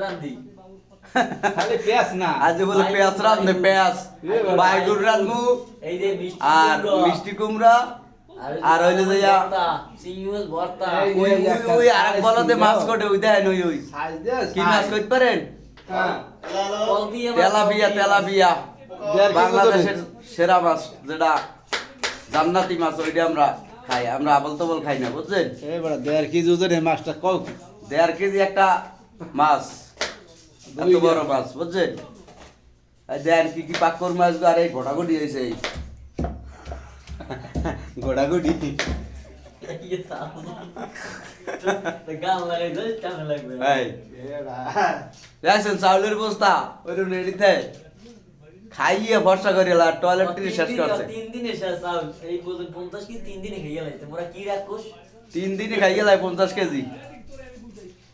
রান্ধি খালি পেঁয়াজ না আজ বলে পেঁয়াজ রান্ধে পেঁয়াজ বাইগুর রান্ধমু এই যে মিষ্টি আর মিষ্টি কুমড়া আর হইলো যে চিংড়ি মাছ ভর্তা এই ওই ওই আরেক বলতে মাছ কোটে ওই দেন ওই সাইজ দে কি মাছ কইতে পারেন হ্যাঁ কলবিয়া তেলাপিয়া দেড় কেজি বাংলাদেশের সেরা মাছ যেটা জান্নাতি মাছ ওইটা আমরা খাই আমরা আবল তবল খাই না বুঝছেন এই বড় 1.5 কেজি ওজনের মাছটা কও 1.5 কেজি একটা মাছ এত বড় মাছ বুঝছেন এই দেন কি কি পাকর মাছ আর এই গোটাগুটি হয়েছে এই গোটাগুটি গান লাগাই দে টাকা লাগবে এই এরা দেখছেন চাউলের বস্তা ওইরকম রেডিতে খাইয়ে ভরসা করে টয়লেট টিরে শেষ করছে 3 দিনে শেষ আউট এই পর্যন্ত 50 কি 3 দিনে খেয়ে লাইতে মোরা কি রাখোস 3 দিনে খাইয়ে লাই 50 কেজি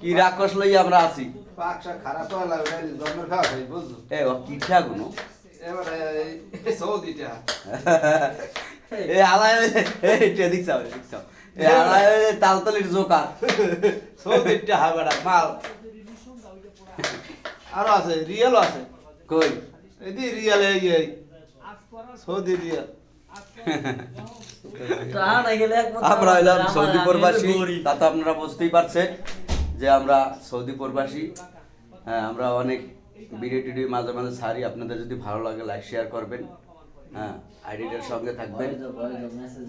কি রাক্ষস লই আমরা আছি পাকশা খারাপ হয়ে লাগবে জন্মের খাওয়া খাই বুঝছো এ ও কি ঠাগুনো এবারে এই সৌদিটা এ আলাই এই টেদিক চাও এ আলাই তালতলির জোকার সৌদিটা হাবাড়া মাল আরো আছে রিয়েল আছে কই এই দি রিয়েল এই সৌদি রিয়েল টাকা গেলে একমাত্র আমরা হইলাম আমার সৌদি আমি প্রবাসী গরিব। তা তো আপনারা বুঝতেই পারছেন যে আমরা সৌদি প্রবাসী হ্যাঁ আমরা অনেক ভিডিও টিডিও মাঝে মাঝে ছাড়ি আপনাদের যদি ভালো লাগে লাইক শেয়ার করবেন হ্যাঁ আইডিটার সঙ্গে থাকবেন মেসেজ